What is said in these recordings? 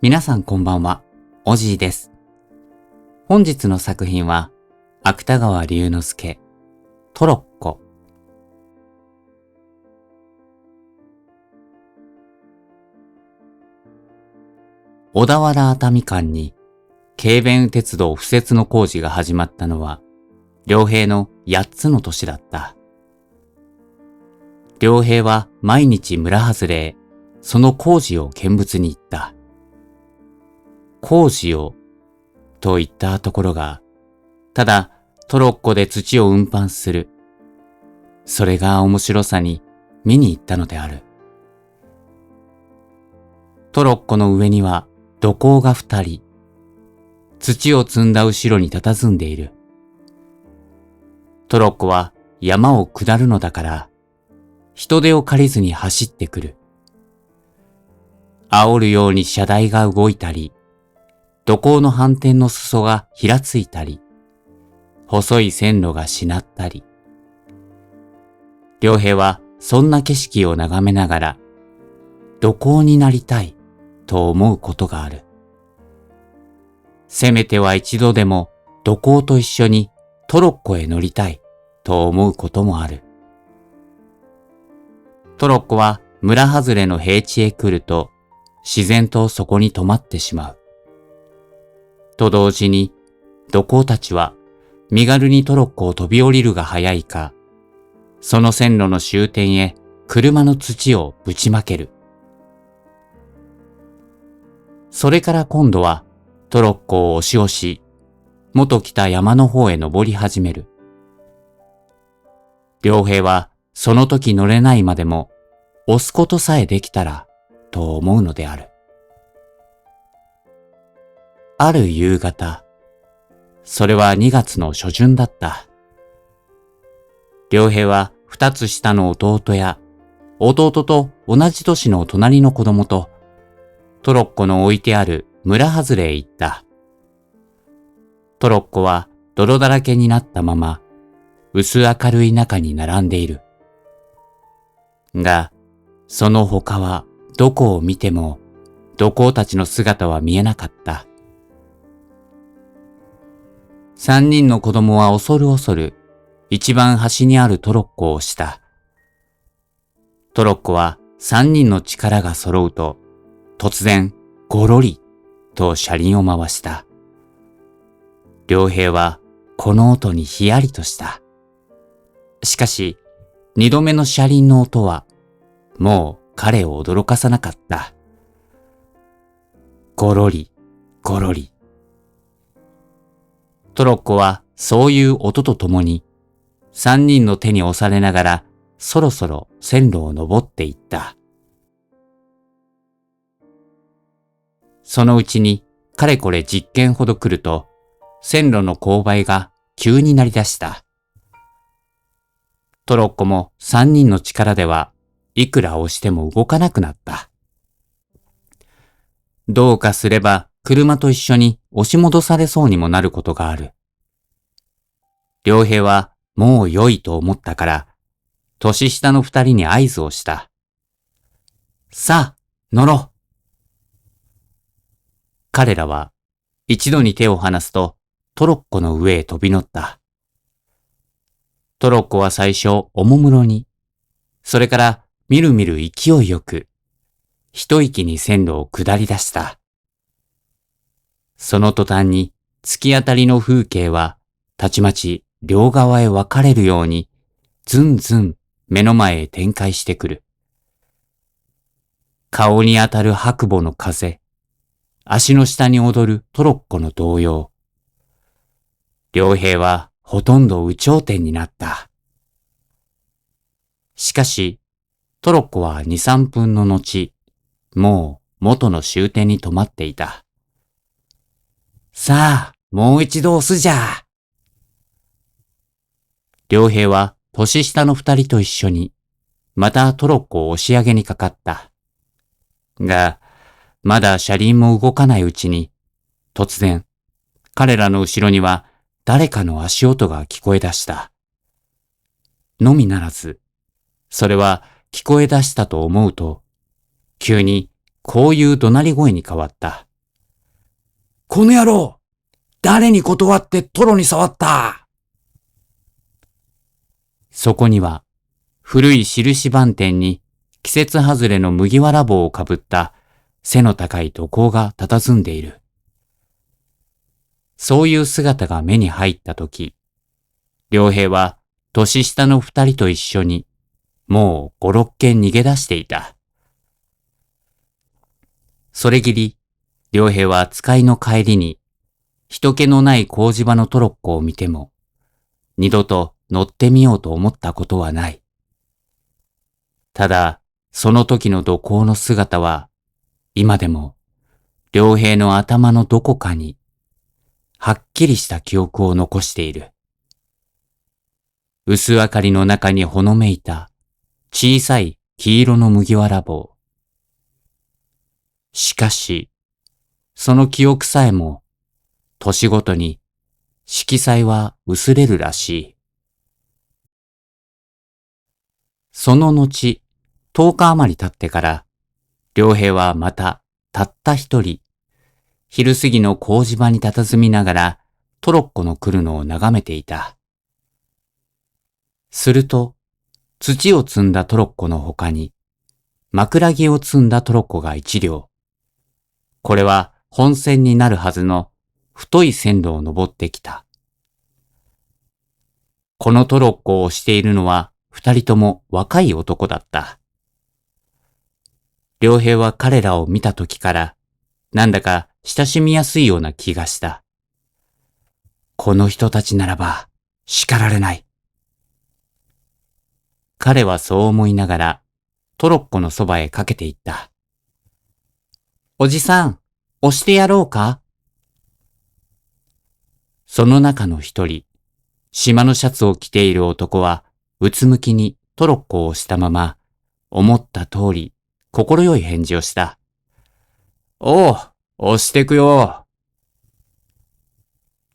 皆さんこんばんは、おじいです。本日の作品は、芥川龍之介、トロッコ。小田原熱海間に、軽便鉄道敷設の工事が始まったのは、良平の8つの年だった。良平は毎日村外れへ、その工事を見物に行った。工事を、と言ったところが、ただトロッコで土を運搬する。それが面白さに見に行ったのである。トロッコの上には土工が2人、土を積んだ後ろに佇んでいる。トロッコは山を下るのだから、人手を借りずに走ってくる。煽るように車台が動いたり、土工の反転の裾がひらついたり、細い線路がしなったり。良平はそんな景色を眺めながら、土工になりたいと思うことがある。せめては一度でも土工と一緒にトロッコへ乗りたいと思うこともある。トロッコは村外れの平地へ来ると、自然とそこに止まってしまう。と同時に、土工たちは身軽にトロッコを飛び降りるが早いか、その線路の終点へ車の土をぶちまける。それから今度はトロッコを押し押し、元来た山の方へ登り始める。良平はその時乗れないまでも押すことさえできたらと思うのである。ある夕方、それは2月の初旬だった。良平は2つ下の弟や、弟と同じ年の隣の子供と、トロッコの置いてある村外れへ行った。トロッコは泥だらけになったまま、薄明るい中に並んでいる。が、その他はどこを見ても、土工たちの姿は見えなかった。3人の子供は恐る恐る、一番端にあるトロッコを押した。トロッコは3人の力が揃うと、突然、ゴロリと車輪を回した。良平はこの音にヒヤリとした。しかし、2度目の車輪の音は、もう彼を驚かさなかった。ゴロリ、ゴロリ。トロッコはそういう音とともに、3人の手に押されながら、そろそろ線路を登っていった。そのうちに、かれこれ10軒ほど来ると、線路の勾配が急になりだした。トロッコも3人の力ではいくら押しても動かなくなった。どうかすれば車と一緒に押し戻されそうにもなることがある。良平はもう良いと思ったから、年下の2人に合図をした。さあ、乗ろう。彼らは一度に手を離すとトロッコの上へ飛び乗った。トロッコは最初おもむろに、それからみるみる勢いよく、一息に線路を下り出した。その途端に突き当たりの風景はたちまち両側へ分かれるように、ずんずん目の前へ展開してくる。顔に当たる白母の風、足の下に踊るトロッコの動揺。良平はほとんど有頂天になった。しかし、トロッコは2、3分の後、もう元の終点に止まっていた。さあ、もう一度押すじゃ。良平は年下の2人と一緒に、またトロッコを押し上げにかかった。が、まだ車輪も動かないうちに、突然、彼らの後ろには誰かの足音が聞こえ出した。のみならず、それは聞こえ出したと思うと、急にこういう怒鳴り声に変わった。この野郎、誰に断ってトロに触った？そこには、古い印番店に季節外れの麦わら帽をかぶった背の高い土工が佇んでいる。そういう姿が目に入ったとき、良平は年下の二人と一緒にもう五六軒逃げ出していた。それぎり、良平は使いの帰りに人気のない麹場のトロッコを見ても、二度と乗ってみようと思ったことはない。ただ、その時の土工の姿は、今でも良平の頭のどこかに、はっきりした記憶を残している。薄明かりの中にほのめいた小さい黄色の麦わら帽。しかし、その記憶さえも、年ごとに色彩は薄れるらしい。その後、10日余り経ってから、良平はまた、たった一人、昼過ぎの麹場に佇みながら、トロッコの来るのを眺めていた。すると、土を積んだトロッコの他に、枕木を積んだトロッコが一両。これは本線になるはずの太い線路を登ってきた。このトロッコを押しているのは二人とも若い男だった。良平は彼らを見た時から、なんだか親しみやすいような気がした。この人たちならば叱られない。彼はそう思いながらトロッコのそばへかけていった。おじさん、押してやろうか？その中の一人、島のシャツを着ている男は、うつむきにトロッコを押したまま、思った通り、心よい返事をした。おう、押してくよ。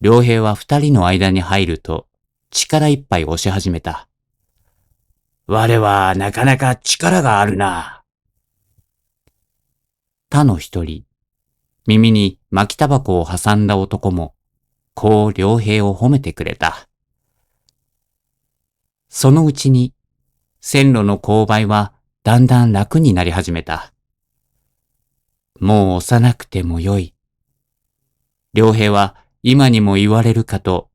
良平は二人の間に入ると、力いっぱい押し始めた。我はなかなか力があるな。他の一人、耳に巻きタバコを挟んだ男も、こう良平を褒めてくれた。そのうちに、線路の勾配はだんだん楽になり始めた。もう押さなくてもよい。良平は今にも言われるかと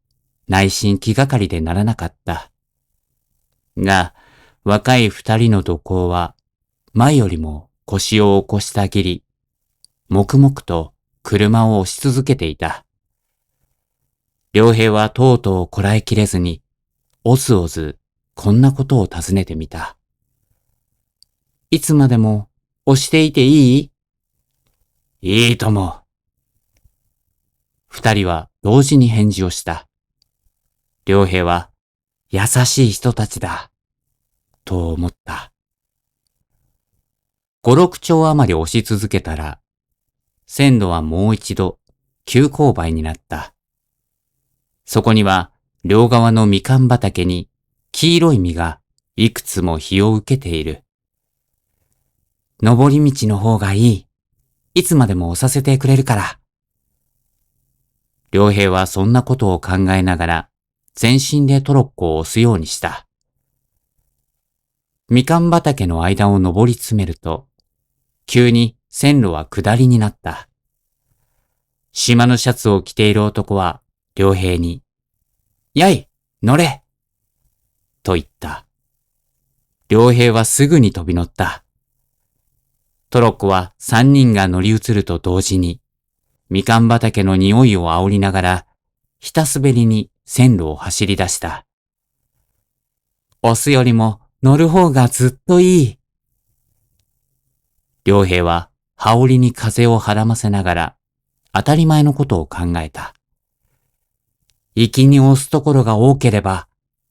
内心気がかりでならなかった。が、若い二人の土工は前よりも腰を起こしたぎり、黙々と車を押し続けていた。良平はとうとうこらえきれずに、おずおずこんなことを尋ねてみた。いつまでも押していていい？いいとも。二人は同時に返事をした。良平は優しい人たちだ、と思った。五六丁余り押し続けたら、線路はもう一度急勾配になった。そこには両側のみかん畑に黄色い実がいくつも日を受けている。登り道の方がいい。いつまでも押させてくれるから。良平はそんなことを考えながら全身でトロッコを押すようにした。みかん畑の間を登り詰めると、急に線路は下りになった。島のシャツを着ている男は良平に、やい、乗れと言った。良平はすぐに飛び乗った。トロッコは三人が乗り移ると同時に、みかん畑の匂いを煽りながら、ひたすべりに線路を走り出した。押すよりも乗る方がずっといい。良平は羽織に風をはらませながら、当たり前のことを考えた。行きに押すところが多ければ、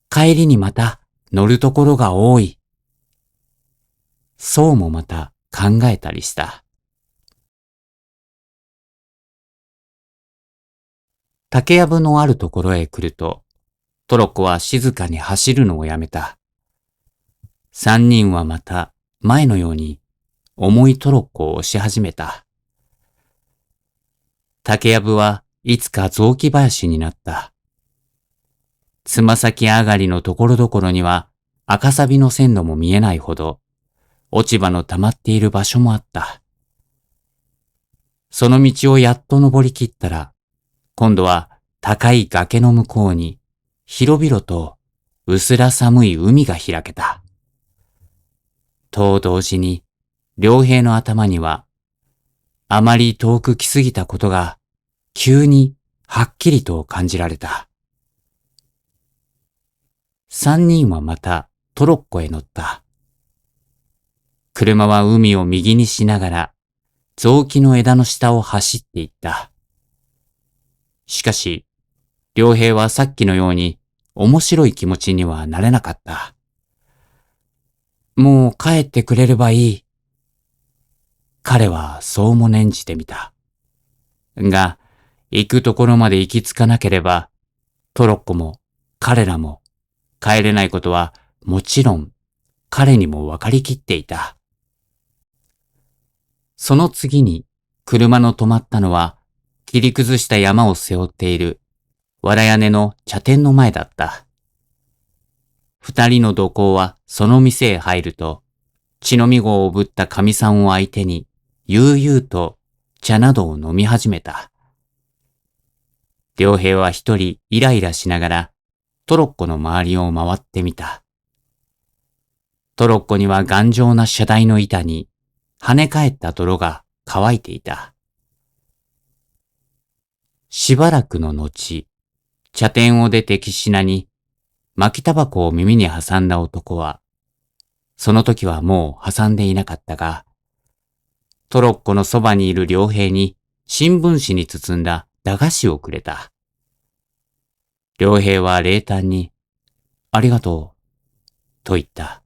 帰りにまた乗るところが多い。そうもまた考えたりした。竹やぶのあるところへ来ると、トロッコは静かに走るのをやめた。三人はまた前のように重いトロッコを押し始めた。竹やぶはいつか雑木林になった。つま先上がりのところどころには赤錆の線路も見えないほど落ち葉の溜まっている場所もあった。その道をやっと登り切ったら、今度は高い崖の向こうに広々と薄ら寒い海が開けた。と同時に良平の頭にはあまり遠く来すぎたことが急にはっきりと感じられた。三人はまたトロッコへ乗った。車は海を右にしながら雑木の枝の下を走っていった。しかし、良平はさっきのように面白い気持ちにはなれなかった。もう帰ってくれればいい。彼はそうも念じてみた。が、行くところまで行き着かなければ、トロッコも彼らも帰れないことはもちろん彼にも分かりきっていた。その次に車の止まったのは切り崩した山を背負っている藁屋根の茶店の前だった。二人の土工はその店へ入ると、血のみごをぶった神さんを相手に悠々と茶などを飲み始めた。良平は一人イライラしながらトロッコの周りを回ってみた。トロッコには頑丈な車台の板に跳ね返った泥が乾いていた。しばらくの後、茶店を出て岸品に巻きタバコを耳に挟んだ男は、その時はもう挟んでいなかったが、トロッコのそばにいる良平に新聞紙に包んだ駄菓子をくれた。良平は冷淡に、ありがとう、と言った。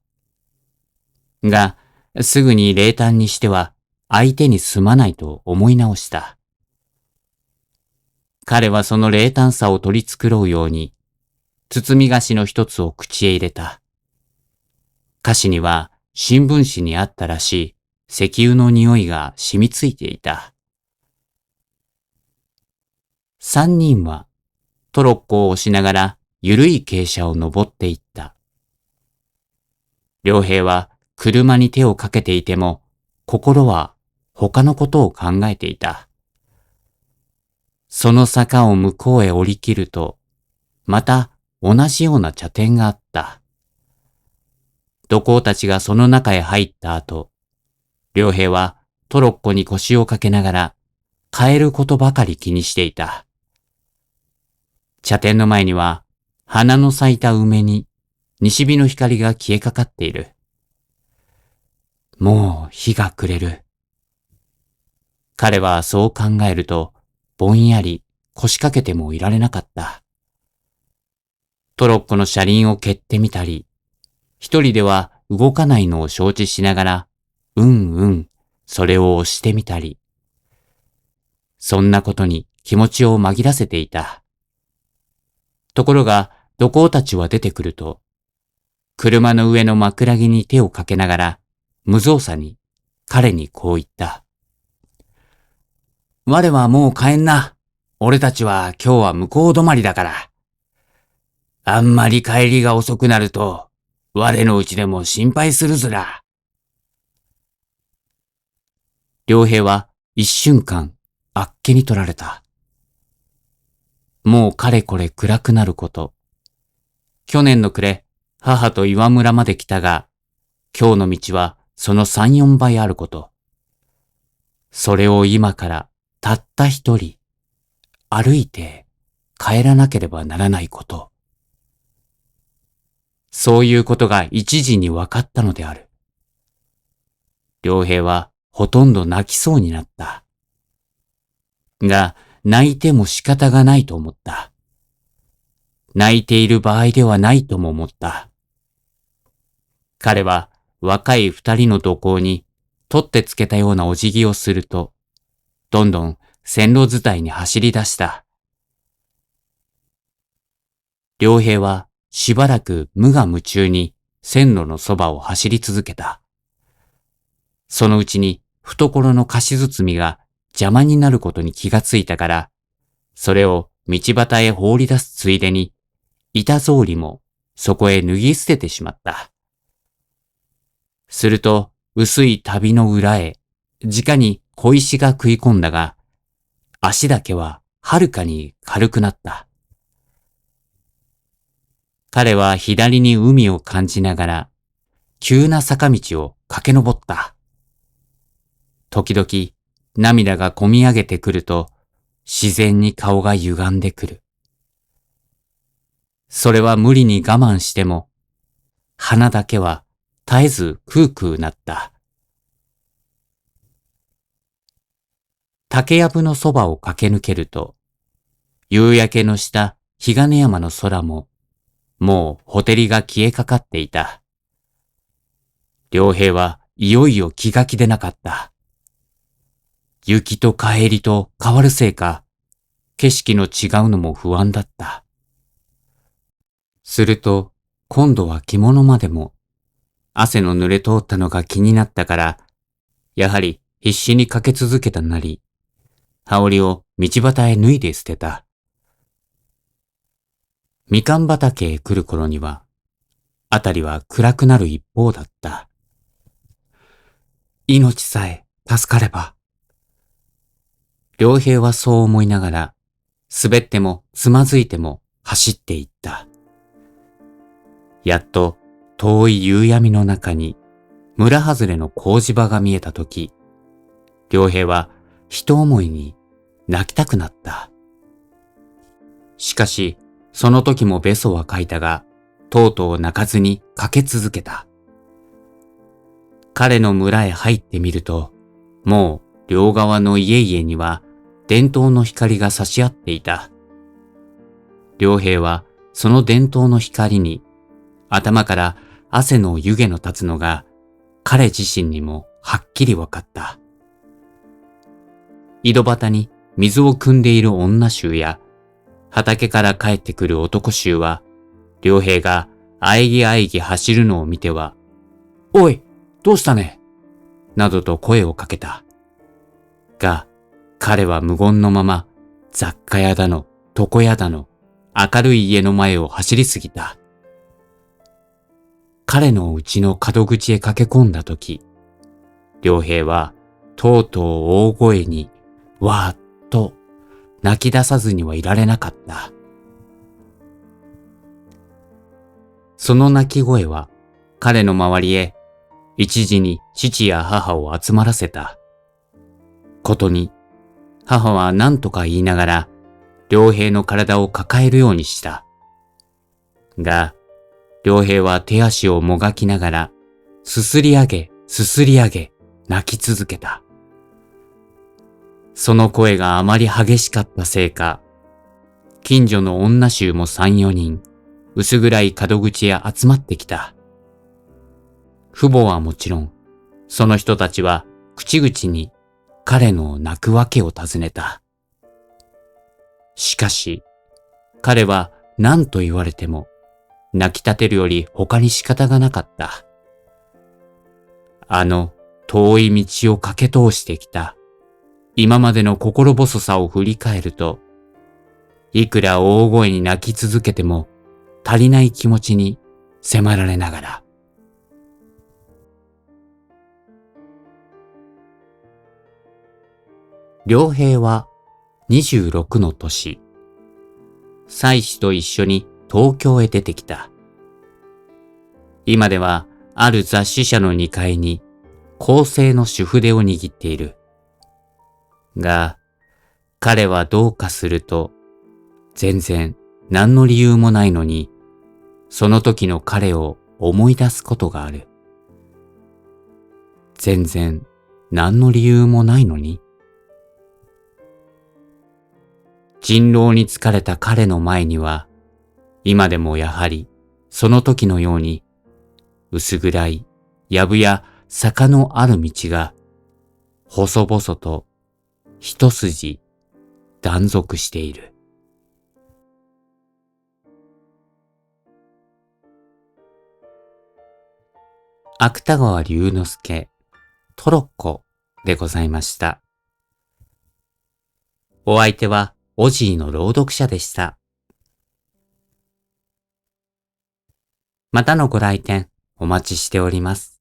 が、すぐに冷淡にしては相手にすまないと思い直した。彼はその冷淡さを取り繕うように、包み菓子の一つを口へ入れた。菓子には新聞紙にあったらしい石油の匂いが染みついていた。三人はトロッコを押しながら緩い傾斜を登っていった。良平は車に手をかけていても、心は他のことを考えていた。その坂を向こうへ降り切ると、また同じような茶店があった。土工たちがその中へ入った後、良平はトロッコに腰をかけながら、帰ることばかり気にしていた。茶店の前には、花の咲いた梅に西日の光が消えかかっている。もう日が暮れる。彼はそう考えると、ぼんやり腰掛けてもいられなかった。トロッコの車輪を蹴ってみたり、一人では動かないのを承知しながら、それを押してみたり。そんなことに気持ちを紛らせていた。ところが、土工たちは出てくると、車の上の枕木に手をかけながら、無造作に彼にこう言った。我はもう帰んな。俺たちは今日は向こう止まりだから。あんまり帰りが遅くなると、我のうちでも心配するずら。良平は一瞬間、あっけに取られた。もうかれこれ暗くなること。去年の暮れ、母と岩村まで来たが、今日の道はその3、4倍あること。それを今からたった一人、歩いて帰らなければならないこと。そういうことが一時に分かったのである。良平はほとんど泣きそうになった。が、泣いても仕方がないと思った。泣いている場合ではないとも思った。彼は若い二人の土工に取ってつけたようなお辞儀をすると、どんどん線路伝いに走り出した。良平はしばらく無我夢中に線路のそばを走り続けた。そのうちに懐の菓子包みが邪魔になることに気がついたから、それを道端へ放り出すついでに、板草履もそこへ脱ぎ捨ててしまった。すると、薄い旅の裏へ、直に小石が食い込んだが、足だけははるかに軽くなった。彼は左に海を感じながら、急な坂道を駆け上った。時々、涙がこみ上げてくると、自然に顔が歪んでくる。それは無理に我慢しても、鼻だけは絶えずクークーなった。竹やぶのそばを駆け抜けると、夕焼けのした日金山の空も、もうほてりが消えかかっていた。良平はいよいよ気が気でなかった。雪と帰りと変わるせいか、景色の違うのも不安だった。すると、今度は着物までも、汗の濡れ通ったのが気になったから、やはり必死にかけ続けたなり、羽織を道端へ脱いで捨てた。みかん畑へ来る頃には、あたりは暗くなる一方だった。命さえ助かれば。良平はそう思いながら、滑ってもつまずいても走っていった。やっと遠い夕闇の中に村外れの工事場が見えたとき、良平は一思いに泣きたくなった。しかし、その時もべそはかいたが、とうとう泣かずに駆け続けた。彼の村へ入ってみると、もう両側の家々には電灯の光が差し合っていた。良平はその電灯の光に頭から汗の湯気の立つのが彼自身にもはっきりわかった。井戸端に水を汲んでいる女衆や畑から帰ってくる男衆は良平があえぎあえぎ走るのを見ては、おい、どうしたねなどと声をかけた。が、彼は無言のまま雑貨屋だの、床屋だの、明るい家の前を走りすぎた。彼の家の角口へ駆け込んだとき、良平はとうとう大声にわーっと泣き出さずにはいられなかった。その泣き声は彼の周りへ一時に父や母を集まらせた。ことに母は何とか言いながら良平の体を抱えるようにした。が、良平は手足をもがきながらすすり上げすすり上げ泣き続けた。その声があまり激しかったせいか、近所の女衆も3、4人、薄暗い角口へ集まってきた。父母はもちろん、その人たちは口々に彼の泣くわけを尋ねた。しかし、彼は何と言われても、泣き立てるより他に仕方がなかった。あの遠い道を駆け通してきた、今までの心細さを振り返ると、いくら大声に泣き続けても足りない気持ちに迫られながら。良平は26の年、妻子と一緒に東京へ出てきた。今ではある雑誌社の2階に厚生の主筆を握っている。が、彼はどうかすると、全然何の理由もないのに、その時の彼を思い出すことがある。全然何の理由もないのに。人狼に疲れた彼の前には、今でもやはりその時のように、薄暗い藪や坂のある道が、細々と一筋断続している。芥川龍之介トロッコでございました。お相手はオジーの朗読者でした。またのご来店お待ちしております。